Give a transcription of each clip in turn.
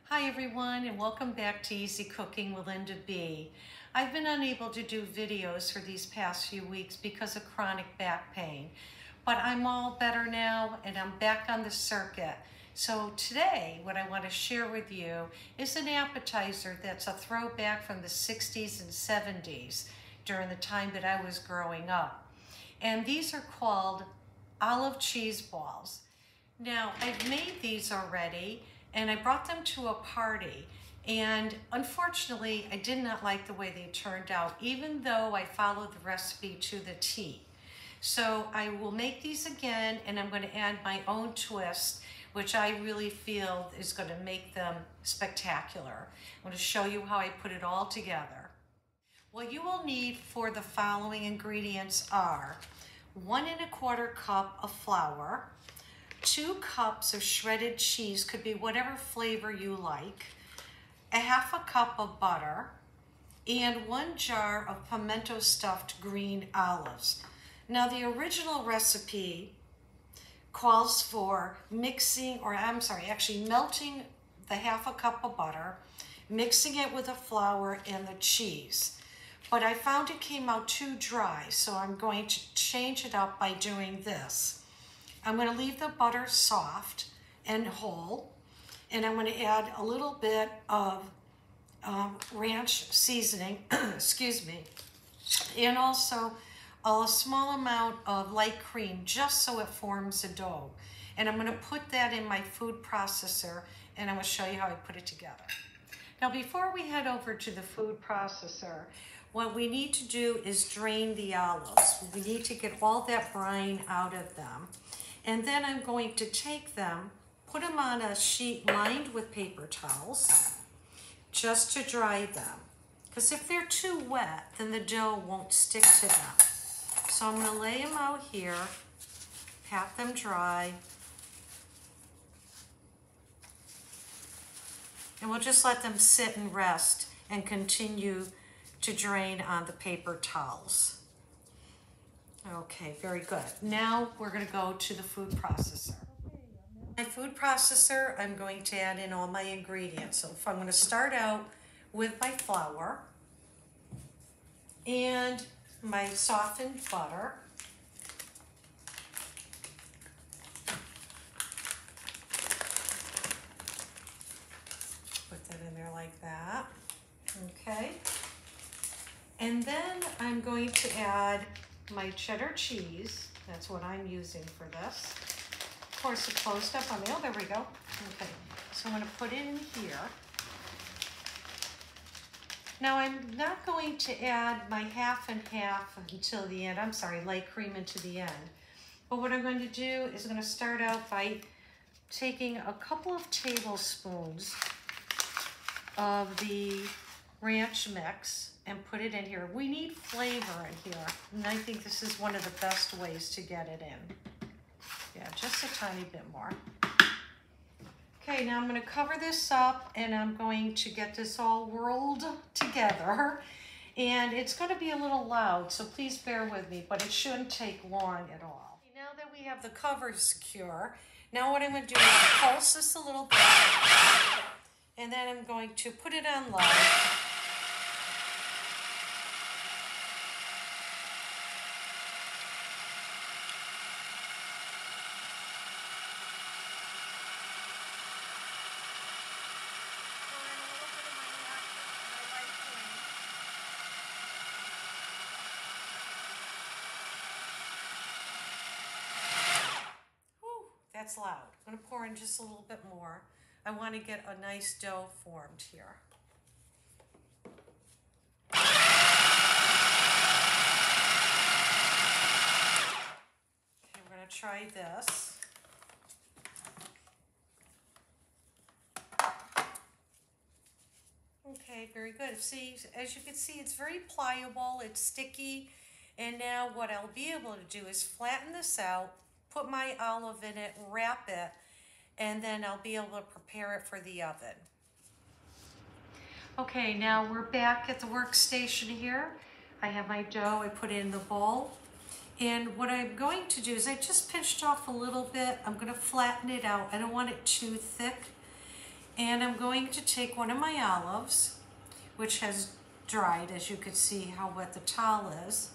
Hi everyone, and welcome back to Easy Cooking with Linda B. I've been unable to do videos for these past few weeks because of chronic back pain, but I'm all better now and I'm back on the circuit. So today what I want to share with you is an appetizer that's a throwback from the 60s and 70s during the time that I was growing up. And these are called olive cheese balls. Now, I've made these already and I brought them to a party, and unfortunately I did not like the way they turned out, even though I followed the recipe to the T. So I will make these again, and I'm going to add my own twist, which I really feel is going to make them spectacular. I'm going to show you how I put it all together. What you will need for the following ingredients are 1 1/4 cup of flour, 2 cups of shredded cheese, could be whatever flavor you like, 1/2 cup of butter, and 1 jar of pimento stuffed green olives. Now the original recipe calls for melting the 1/2 cup of butter, mixing it with the flour and the cheese. But I found it came out too dry, so I'm going to change it up by doing this. I'm going to leave the butter soft and whole, and I'm going to add a little bit of ranch seasoning, excuse me, and also a small amount of light cream, just so it forms a dough. And I'm going to put that in my food processor, and I'm going to show you how I put it together. Now, before we head over to the food processor, what we need to do is drain the olives. We need to get all that brine out of them. And then I'm going to take them, put them on a sheet lined with paper towels, just to dry them. Because if they're too wet, then the dough won't stick to them. So I'm going to lay them out here, pat them dry, and we'll just let them sit and rest and continue to drain on the paper towels. Okay, very good. Now we're going to go to the food processor. My food processor, I'm going to add in all my ingredients. So if I'm going to start out with my flour and my softened butter. Put that in there like that. Okay. And then I'm going to add my cheddar cheese. That's what I'm using for this. Of course, it closed up on me. Oh, there we go. Okay, so I'm going to put it in here. Now, I'm not going to add my half and half until the end. I'm sorry, light cream into the end. But what I'm going to do is I'm going to start out by taking a couple of tablespoons of the ranch mix and put it in here. We need flavor in here, and I think this is one of the best ways to get it in. Yeah, just a tiny bit more. Okay, now I'm going to cover this up, and I'm going to get this all whirled together, and it's going to be a little loud, so please bear with me, but it shouldn't take long at all. Now that we have the cover secure, now what I'm going to do is pulse this a little bit, and then I'm going to put it on low. That's loud. I'm going to pour in just a little bit more. I want to get a nice dough formed here. Okay, we're going to try this. Okay, very good. See, as you can see, it's very pliable, it's sticky, and now what I'll be able to do is flatten this out, put my olive in it, wrap it, and then I'll be able to prepare it for the oven. Okay, now we're back at the workstation here. I have my dough, I put it in the bowl, And what I'm going to do is I just pinched off a little bit. I'm going to flatten it out. I don't want it too thick. And I'm going to take one of my olives, which has dried, as you can see how wet the towel is,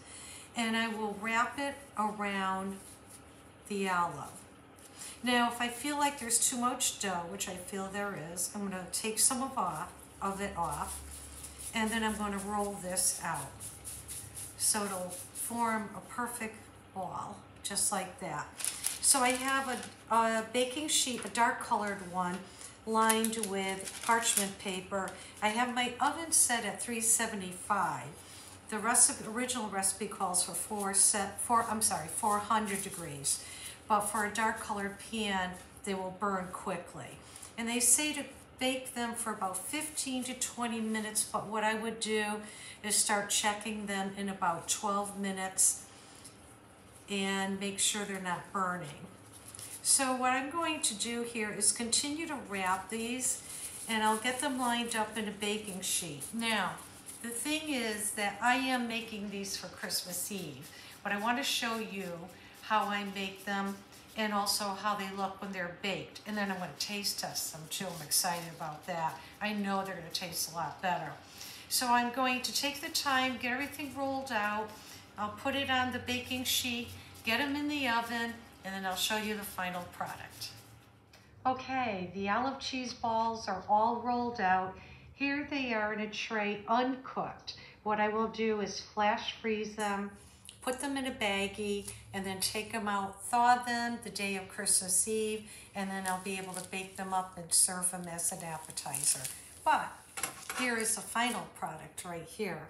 and I will wrap it around the olive. Now, if I feel like there's too much dough, which I feel there is, I'm going to take some of it off, and then I'm going to roll this out. So it'll form a perfect ball, just like that. So I have a baking sheet, a dark colored one, lined with parchment paper. I have my oven set at 375. The original recipe calls for 400 degrees. But for a dark colored pan, they will burn quickly. And they say to bake them for about 15 to 20 minutes, but what I would do is start checking them in about 12 minutes and make sure they're not burning. So what I'm going to do here is continue to wrap these, and I'll get them lined up in a baking sheet. Now, the thing is that I am making these for Christmas Eve, but I want to show you how I make them and also how they look when they're baked. And then I'm going to taste test them too. I'm excited about that. I know they're going to taste a lot better. So I'm going to take the time, get everything rolled out. I'll put it on the baking sheet, get them in the oven, and then I'll show you the final product. Okay, the olive cheese balls are all rolled out. Here they are in a tray, uncooked. What I will do is flash freeze them, put them in a baggie, and then take them out, thaw them the day of Christmas Eve, and then I'll be able to bake them up and serve them as an appetizer. But here is the final product right here.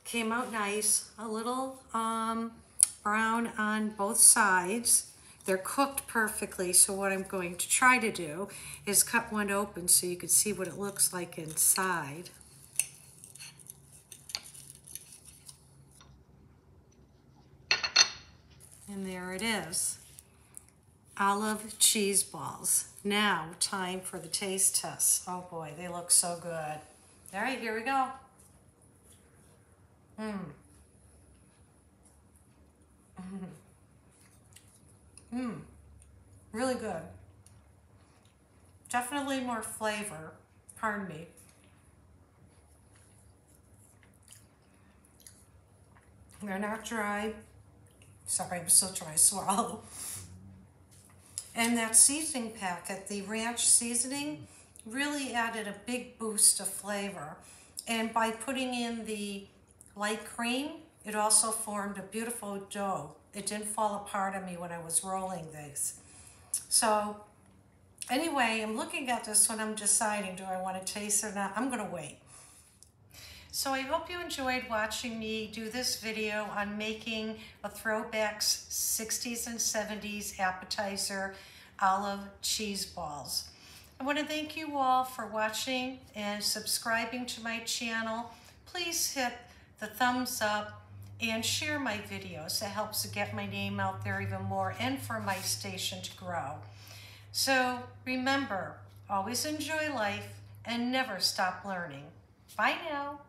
Came out nice, a little brown on both sides. They're cooked perfectly, so what I'm going to try to do is cut one open so you can see what it looks like inside. And there it is, olive cheese balls. Now, time for the taste test. Oh boy, they look so good. All right, here we go. Really good. Definitely more flavor, pardon me. They're not dry. Sorry, I'm still trying to swallow. And that seasoning packet, the ranch seasoning, really added a big boost of flavor. And by putting in the light cream, it also formed a beautiful dough. It didn't fall apart on me when I was rolling these. So anyway, I'm looking at this when I'm deciding, do I want to taste it or not? I'm going to wait. So I hope you enjoyed watching me do this video on making a throwbacks 60s and 70s appetizer olive cheese balls. I want to thank you all for watching and subscribing to my channel. Please hit the thumbs up and share my videos. That helps to get my name out there even more and for my station to grow. So remember, always enjoy life and never stop learning. Bye now.